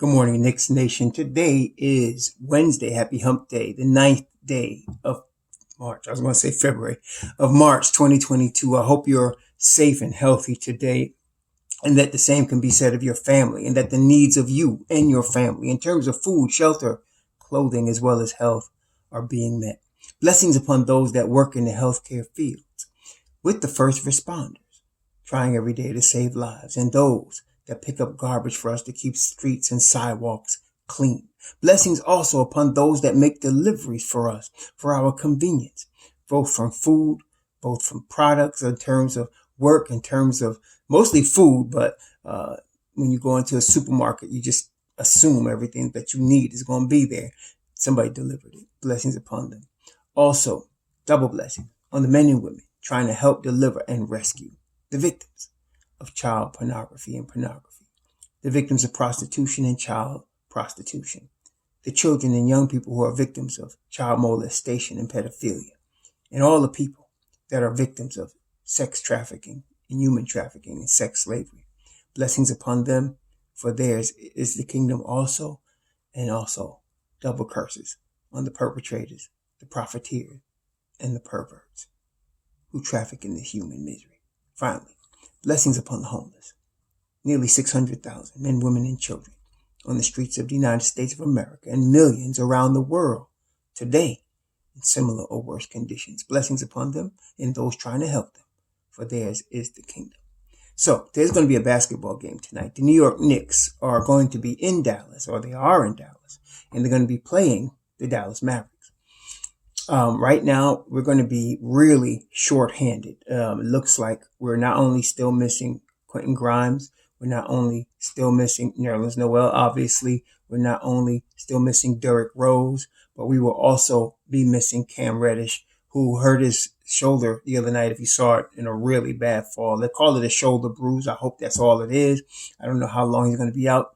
Good morning, Knicks Nation. Today is Wednesday. Happy Hump Day, the 9th day of March. I was going to say February of March 2022. I hope you're safe and healthy today, and that the same can be said of your family, and that the needs of you and your family in terms of food, shelter, clothing, as well as health are being met. Blessings upon those that work in the healthcare fields with the first responders, trying every day to save lives, and those that pick up garbage for us to keep streets and sidewalks clean. Blessings also upon those that make deliveries for us, for our convenience, both from food, both from products in terms of work, in terms of mostly food, but when you go into a supermarket, you just assume everything that you need is going to be there. Somebody delivered it. Blessings upon them. Also, double blessing on the men and women trying to help deliver and rescue the victims of child pornography and pornography, the victims of prostitution and child prostitution, the children and young people who are victims of child molestation and pedophilia, and all the people that are victims of sex trafficking and human trafficking and sex slavery. Blessings upon them, for theirs is the kingdom also, and also double curses on the perpetrators, the profiteers, and the perverts who traffic in the human misery. Finally, blessings upon the homeless. Nearly 600,000 men, women, and children on the streets of the United States of America, and millions around the world today in similar or worse conditions. Blessings upon them and those trying to help them, for theirs is the kingdom. So there's going to be a basketball game tonight. The New York Knicks are going to be in Dallas, or they are in Dallas, and they're going to be playing the Dallas Mavericks. Right now, we're going to be really shorthanded. It looks like we're not only still missing Quentin Grimes, we're not only still missing Nerlens Noel, obviously, we're not only still missing Derrick Rose, but we will also be missing Cam Reddish, who hurt his shoulder the other night, if you saw it, in a really bad fall. They call it a shoulder bruise. I hope that's all it is. I don't know how long he's going to be out.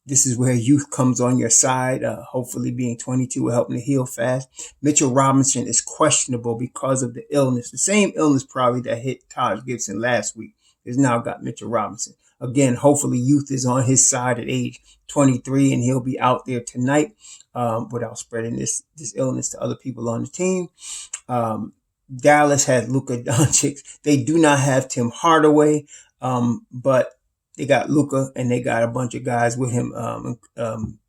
This is where youth comes on your side. Hopefully being 22 will help him to heal fast. Mitchell Robinson is questionable because of the illness. The same illness probably that hit Taj Gibson last week has now got Mitchell Robinson. Again, hopefully youth is on his side at age 23 and he'll be out there tonight without spreading this illness to other people on the team. Dallas has Luka Doncic. They do not have Tim Hardaway, but they got Luka and they got a bunch of guys with him.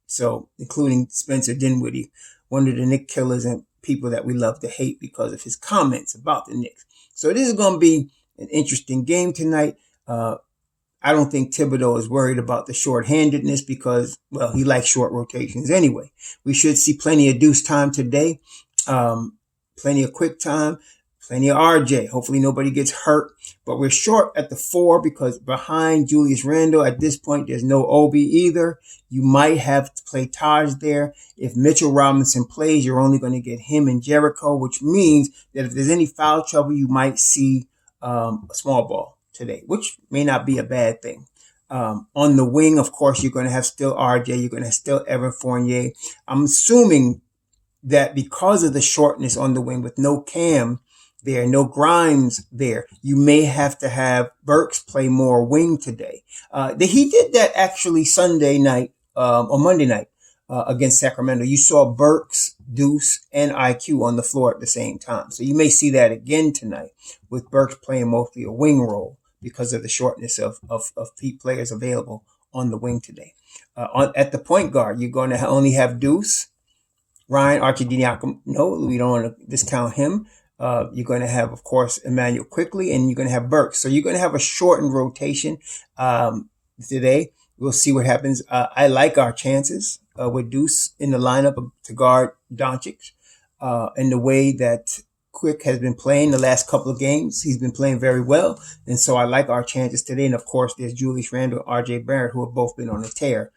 So including Spencer Dinwiddie, one of the Knick killers and people that we love to hate because of his comments about the Knicks. So this is going to be an interesting game tonight. I don't think Thibodeau is worried about the shorthandedness because, well, he likes short rotations anyway. We should see plenty of deuce time today, plenty of quick time, plenty of RJ. Hopefully nobody gets hurt, but we're short at the 4 because behind Julius Randle at this point, there's no Obi either. You might have to play Taj there. If Mitchell Robinson plays, you're only going to get him and Jericho, which means that if there's any foul trouble, you might see a small ball today, which may not be a bad thing. On the wing, of course, you're going to have still RJ. You're going to have still Evan Fournier. I'm assuming that because of the shortness on the wing with no Cam there, no Grimes there, you may have to have Burks play more wing today. He did that actually Sunday night or Monday night against Sacramento. You saw Burks, Deuce, and IQ on the floor at the same time. So you may see that again tonight with Burks playing mostly a wing role because of the shortness of players available on the wing today. At the point guard, you're going to only have Deuce, Ryan Arcidiacono. No, we don't want to discount him. You're going to have, of course, Emmanuel Quickly, and you're going to have Burks. So you're going to have a shortened rotation today. We'll see what happens. I like our chances with Deuce in the lineup to guard Doncic in the way that Quick has been playing the last couple of games. He's been playing very well. And so I like our chances today. And of course, there's Julius Randle and RJ Barrett, who have both been on a tear,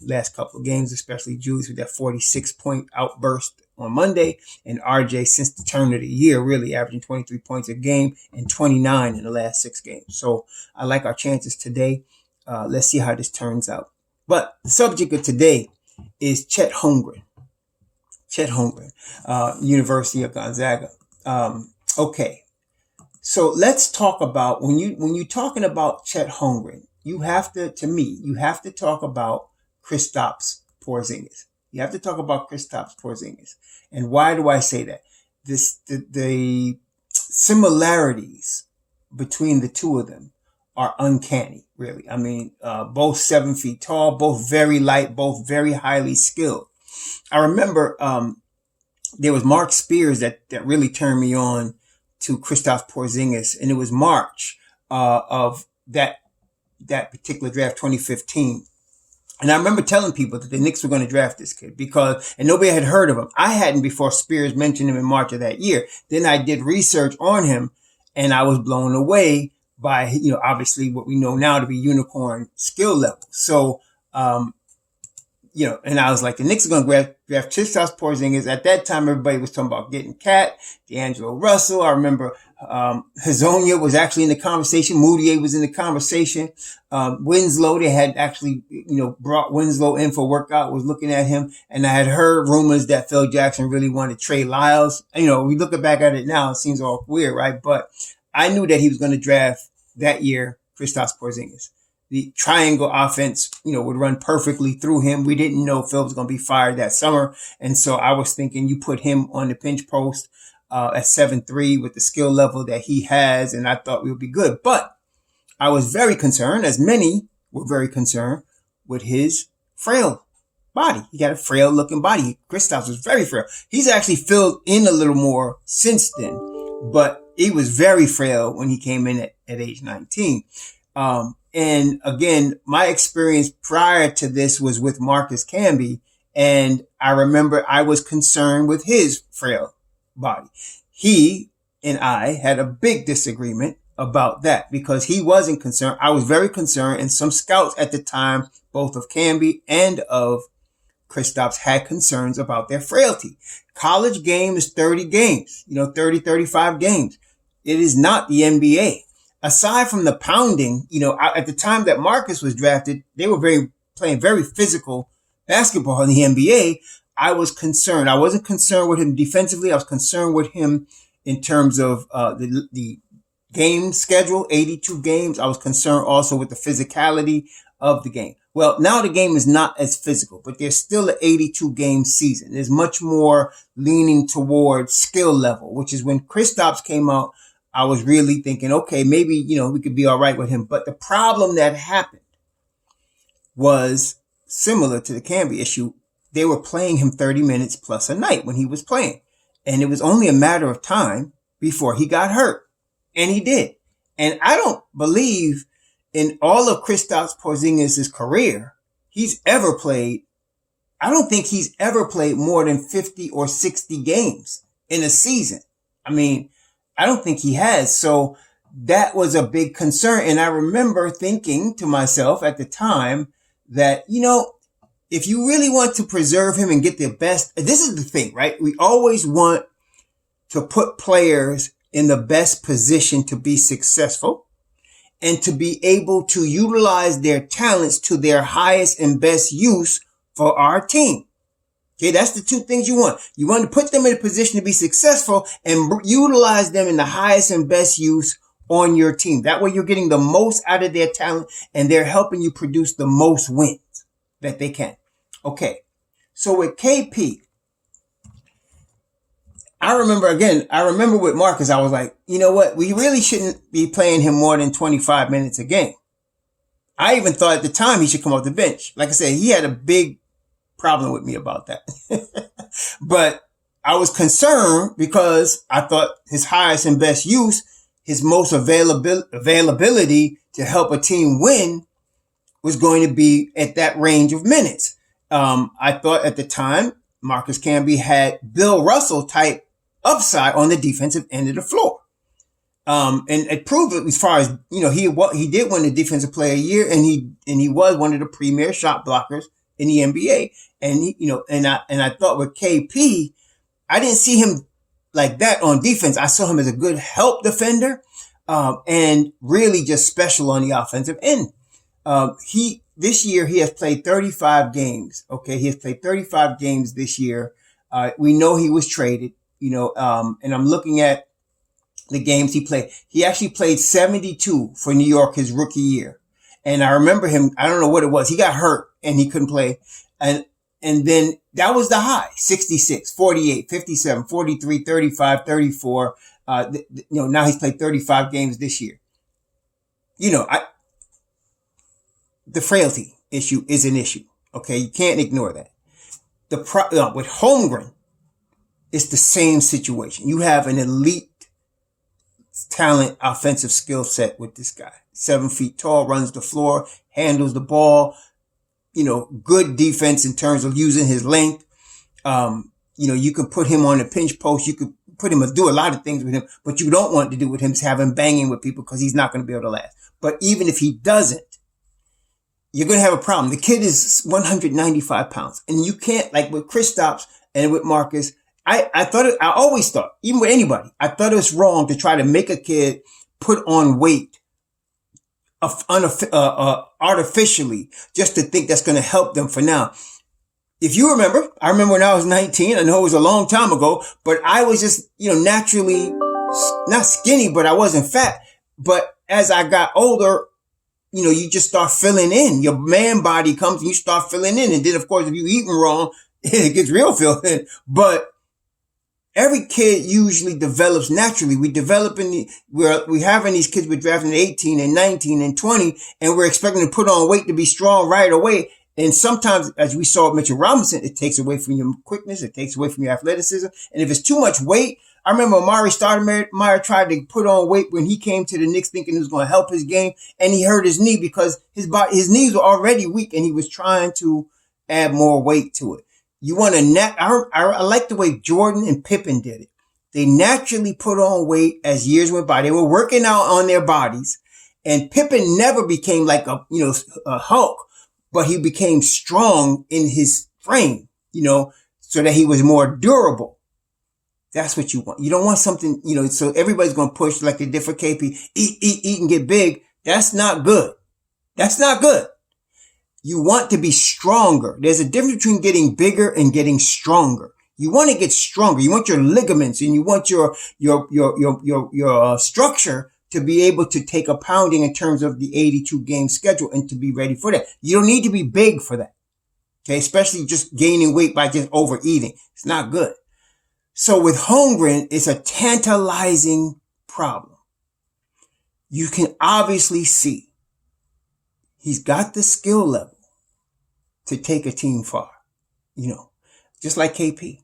last couple of games, especially Julius with that 46-point outburst on Monday, and RJ since the turn of the year, really averaging 23 points a game and 29 in the last 6 games. So I like our chances today. Let's see how this turns out. But the subject of today is Chet Holmgren. University of Gonzaga. Okay. So let's talk about when you're talking about Chet Holmgren, you have to talk about Kristaps Porzingis. You have to talk about Kristaps Porzingis. And why do I say that? The similarities between the two of them are uncanny, really. I mean, both 7 feet tall, both very light, both very highly skilled. I remember there was Mark Spears that really turned me on to Kristaps Porzingis, and it was March of that particular draft, 2015. And I remember telling people that the Knicks were going to draft this kid and nobody had heard of him. I hadn't before Spears mentioned him in March of that year. Then I did research on him and I was blown away by, obviously what we know now to be unicorn skill level. So, and I was like, the Knicks are going to draft Kristaps Porzingis. At that time, everybody was talking about getting Cat, D'Angelo Russell. I remember Hazonia was actually in the conversation. Moutier was in the conversation. Winslow, they had actually, brought Winslow in for workout, was looking at him. And I had heard rumors that Phil Jackson really wanted Trey Lyles. We look back at it now, it seems all weird, right? But I knew that he was going to draft that year Kristaps Porzingis. The triangle offense, would run perfectly through him. We didn't know Phil was going to be fired that summer. And so I was thinking you put him on the pinch post at 7'3" with the skill level that he has, and I thought we would be good. But I was very concerned, as many were very concerned, with his frail body. He got a frail looking body. Kristaps was very frail. He's actually filled in a little more since then, but he was very frail when he came in at age 19. And again, my experience prior to this was with Marcus Camby. And I remember I was concerned with his frail body. He and I had a big disagreement about that because he wasn't concerned. I was very concerned. And some scouts at the time, both of Camby and of Kristaps, had concerns about their frailty. College game is 30 games, 30, 35 games. It is not the NBA. Aside from the pounding, at the time that Marcus was drafted, they were playing very physical basketball in the NBA. I was concerned. I wasn't concerned with him defensively. I was concerned with him in terms of the game schedule, 82 games. I was concerned also with the physicality of the game. Well, now the game is not as physical, but there's still an 82 game season. There's much more leaning towards skill level, which is when Kristaps came out. I was really thinking, okay, maybe, we could be all right with him. But the problem that happened was similar to the Camby issue. They were playing him 30 minutes plus a night when he was playing. And it was only a matter of time before he got hurt. And he did. And I don't believe in all of Kristaps Porzingis' career, I don't think he's ever played more than 50 or 60 games in a season. I mean, I don't think he has. So that was a big concern. And I remember thinking to myself at the time that, if you really want to preserve him and get the best, this is the thing, right? We always want to put players in the best position to be successful and to be able to utilize their talents to their highest and best use for our team. Okay, that's the two things you want. You want to put them in a position to be successful and utilize them in the highest and best use on your team. That way you're getting the most out of their talent and they're helping you produce the most wins that they can. Okay, so with KP, I remember with Marcus, I was like, you know what? We really shouldn't be playing him more than 25 minutes a game. I even thought at the time he should come off the bench. Like I said, he had a big problem with me about that. But I was concerned because I thought his highest and best use, his most availability to help a team win was going to be at that range of minutes. I thought at the time Marcus Camby had Bill Russell type upside on the defensive end of the floor. And it proved it as far as, he did win the defensive player of the year and he was one of the premier shot blockers in the NBA. And I thought with KP, I didn't see him like that on defense. I saw him as a good help defender, and really just special on the offensive end. This year he has played 35 games. Okay. He has played 35 games this year. We know he was traded, and I'm looking at the games he played. He actually played 72 for New York his rookie year. And I remember him, I don't know what it was. He got hurt and he couldn't play. And then that was the high, 66, 48, 57, 43, 35, 34. Now he's played 35 games this year. The frailty issue is an issue. Okay. You can't ignore that. With Holmgren, it's the same situation. You have an elite talent, offensive skill set with this guy. 7 feet tall, runs the floor, handles the ball, good defense in terms of using his length. You can put him on a pinch post. You could put him do a lot of things with him, but you don't want to do with him is have him banging with people because he's not going to be able to last. But even if he doesn't, you're going to have a problem. The kid is 195 pounds and you can't, like with Kristaps and with Marcus, I always thought, even with anybody, I thought it was wrong to try to make a kid put on weight artificially just to think that's going to help them for now. If you remember, I remember when I was 19, I know it was a long time ago, but I was just, naturally not skinny, but I wasn't fat. But as I got older, you just start filling in. Your man body comes and you start filling in. And then, of course, if you eating wrong, it gets real filled in. But every kid usually develops naturally. We're having these kids we're drafting at 18 and 19 and 20, and we're expecting to put on weight to be strong right away. And sometimes, as we saw with Mitchell Robinson, it takes away from your quickness. It takes away from your athleticism. And if it's too much weight, I remember Amari Stoudemire tried to put on weight when he came to the Knicks thinking it was going to help his game. And he hurt his knee because his knees were already weak and he was trying to add more weight to it. You want to I like the way Jordan and Pippen did it. They naturally put on weight as years went by. They were working out on their bodies, and Pippen never became like a Hulk, but he became strong in his frame, so that he was more durable. That's what you want. You don't want something, so everybody's going to push like they did for KP. Eat and get big. That's not good. That's not good. You want to be stronger. There's a difference between getting bigger and getting stronger. You want to get stronger. You want your ligaments and you want your structure to be able to take a pounding in terms of the 82 game schedule and to be ready for that. You don't need to be big for that. Okay. Especially just gaining weight by just overeating. It's not good. So with Holmgren, it's a tantalizing problem. You can obviously see he's got the skill level to take a team far, just like KP.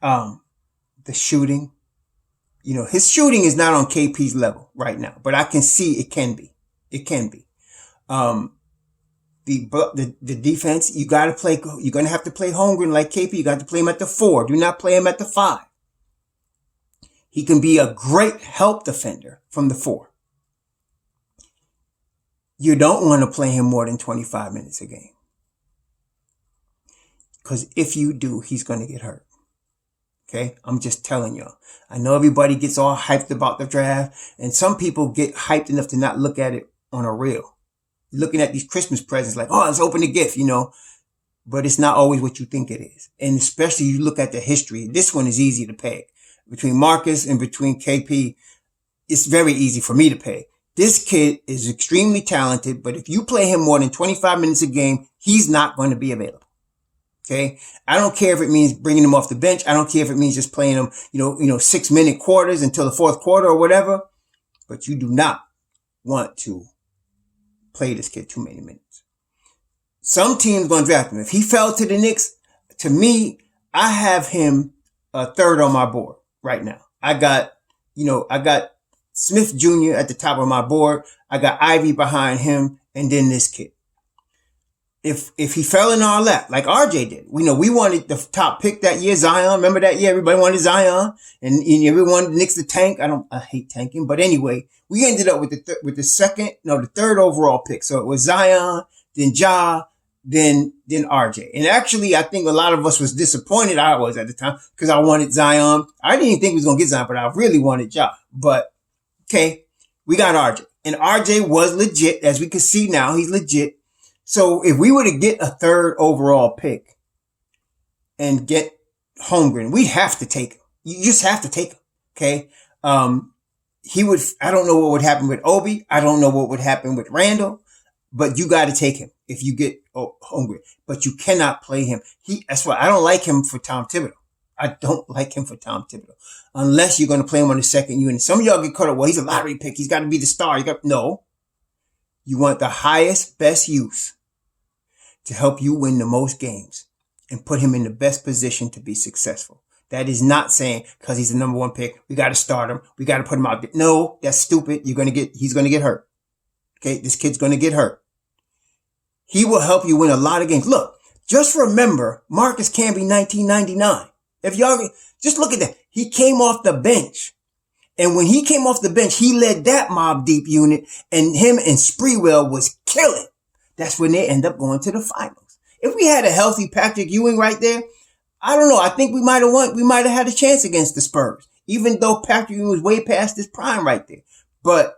The shooting, his shooting is not on KP's level right now, but I can see it can be. It can be. The defense, you're going to have to play Holmgren like KP. You got to play him at the 4. Do not play him at the 5. He can be a great help defender from the 4. You don't want to play him more than 25 minutes a game. Because if you do, he's going to get hurt. Okay? I'm just telling y'all. I know everybody gets all hyped about the draft, and some people get hyped enough to not look at it on a reel. Looking at these Christmas presents like, oh, let's open the gift, But it's not always what you think it is. And especially you look at the history. This one is easy to peg. Between Marcus and between KP, it's very easy for me to peg. This kid is extremely talented, but if you play him more than 25 minutes a game, he's not going to be available. Okay. I don't care if it means bringing him off the bench. I don't care if it means just playing him, 6-minute quarters until the fourth quarter or whatever, but you do not want to play this kid too many minutes. Some teams going to draft him. If he fell to the Knicks, to me, I have him third on my board right now. I got Smith Jr. at the top of my board. I got Ivy behind him, and then this kid. If he fell in our lap, like RJ did, we wanted the top pick that year, Zion. Remember that year? Everybody wanted Zion, and everyone wanted Knicks to tank. I hate tanking, but anyway, we ended up with the third overall pick. So it was Zion, then Ja, then RJ. And actually, I think a lot of us was disappointed. I was at the time because I wanted Zion. I didn't even think we was gonna get Zion, but I really wanted Ja. But okay, we got RJ, and RJ was legit, as we can see now. He's legit. So if we were to get a third overall pick and get Holmgren, we'd have to take him. You just have to take him. Okay. I don't know what would happen with Obi. I don't know what would happen with Randall. But you got to take him if you get Holmgren. But you cannot play him. That's why I don't like him for Tom Thibodeau. I don't like him for Tom Thibodeau. Unless you're going to play him on the second unit. Some of y'all get caught up, well, he's a lottery pick. He's got to be the star. No. You want the highest, best use to help you win the most games and put him in the best position to be successful. That is not saying because he's the number one pick, we got to start him. We got to put him out there. No, that's stupid. He's going to get hurt. Okay. This kid's going to get hurt. He will help you win a lot of games. Look, just remember Marcus Camby 1999. If y'all just look at that, he came off the bench. And when he came off the bench, he led that Mobb Deep unit and him and Sprewell was killing. That's when they end up going to the finals. If we had a healthy Patrick Ewing right there, I don't know. I think we might have won. We might have had a chance against the Spurs, even though Patrick Ewing was way past his prime right there. But,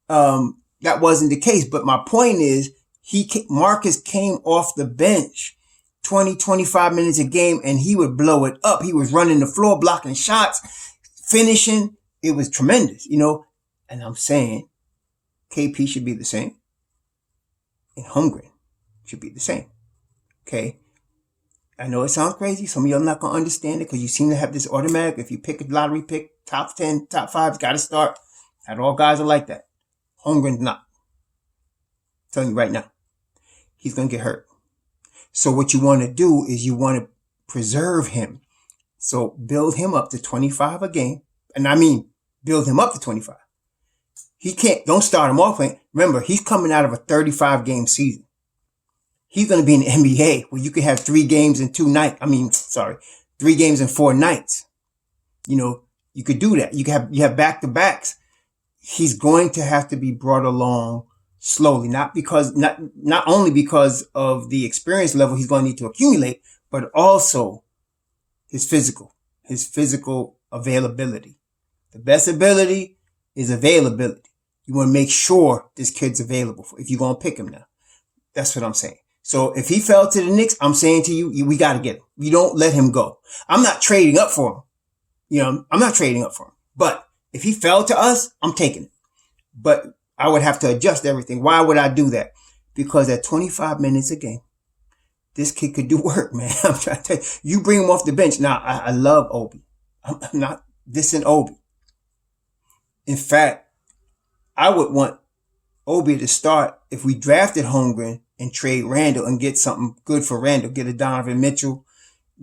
that wasn't the case. But my point is, Marcus came off the bench 20, 25 minutes a game and he would blow it up. He was running the floor, blocking shots, finishing. It was tremendous, and I'm saying KP should be the same and Holmgren should be the same. Okay. I know it sounds crazy. Some of y'all not going to understand it because you seem to have this automatic. If you pick a lottery pick, top 10, top 5, got to start. Not all guys are like that. Holmgren's not. I'm telling you right now. He's going to get hurt. So what you want to do is you want to preserve him. So build him up to 25 a game. And I mean, build him up to 25. Don't start him off playing. Remember, he's coming out of a 35 game season. He's going to be in the NBA where you can have 3 games in 2 nights. 3 games in 4 nights. You could do that. You have back to backs. He's going to have to be brought along slowly, not only because of the experience level he's going to need to accumulate, but also his physical availability. The best ability is availability. You want to make sure this kid's available if you're going to pick him now. That's what I'm saying. So if he fell to the Knicks, I'm saying to you, we got to get him. We don't let him go. I'm not trading up for him. I'm not trading up for him. But if he fell to us, I'm taking it. But I would have to adjust everything. Why would I do that? Because at 25 minutes a game, this kid could do work, man. I'm trying to tell you. You bring him off the bench. Now, I love Obi. I'm not dissing Obi. In fact, I would want Obi to start if we drafted Holmgren and trade Randall and get something good for Randall. Get a Donovan Mitchell,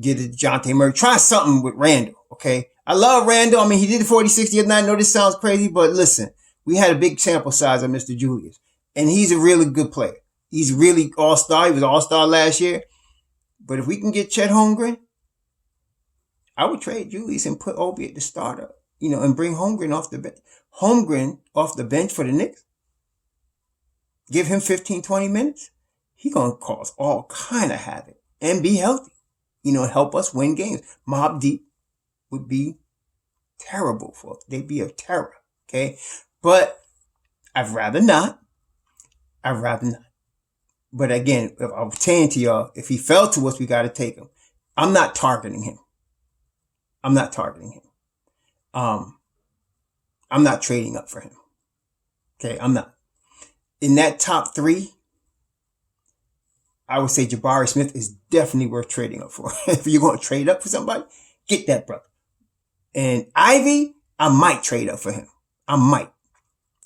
get a DeJounte Murray. Try something with Randall, okay? I love Randall. I mean, he did the 40-60 the other night. I know this sounds crazy, but listen, we had a big sample size of Mr. Julius, and he's a really good player. He's really all-star. He was all-star last year. But if we can get Chet Holmgren, I would trade Julius and put Obi at the starter, and bring Holmgren off the bench. Holmgren off the bench for the Knicks. Give him 15, 20 minutes. He going to cause all kind of havoc and be healthy, help us win games. Mobb Deep would be terrible for us. They'd be a terror. Okay. But I'd rather not. But again, if I was saying to y'all, if he fell to us, we got to take him. I'm not targeting him. I'm not trading up for him. Okay. I'm not. In that top 3, I would say Jabari Smith is definitely worth trading up for. If you're going to trade up for somebody, get that brother. And Ivy, I might trade up for him. I might.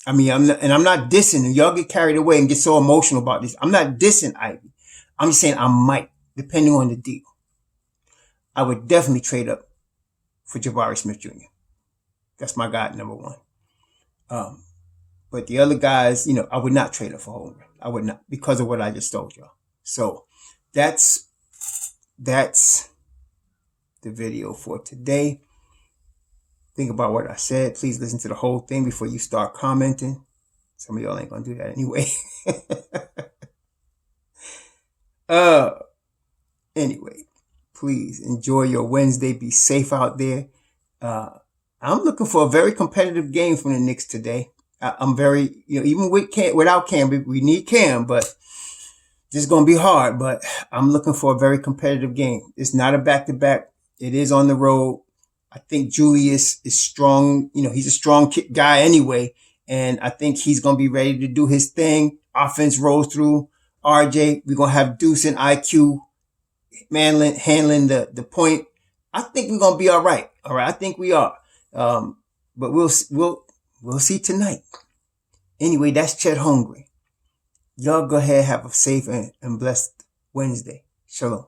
I mean, I'm not dissing him. Y'all get carried away and get so emotional about this. I'm not dissing Ivy. I'm just saying I might, depending on the deal. I would definitely trade up for Jabari Smith Jr. That's my guy, number 1. But the other guys, I would not trade up for Holmgren. I would not, because of what I just told y'all. So that's the video for today. Think about what I said. Please listen to the whole thing before you start commenting. Some of y'all ain't gonna do that anyway. Anyway, please enjoy your Wednesday. Be safe out there. I'm looking for a very competitive game from the Knicks today. I'm very, even without Cam, we need Cam, but this is going to be hard. But I'm looking for a very competitive game. It's not a back-to-back. It is on the road. I think Julius is strong. He's a strong guy anyway, And I think he's going to be ready to do his thing. Offense rolls through RJ. We're going to have Deuce and IQ handling the point. I think we're going to be all right. All right. I think we are. But we'll see tonight. Anyway, that's Chet Holmgren. Y'all go ahead, have a safe and blessed Wednesday. Shalom.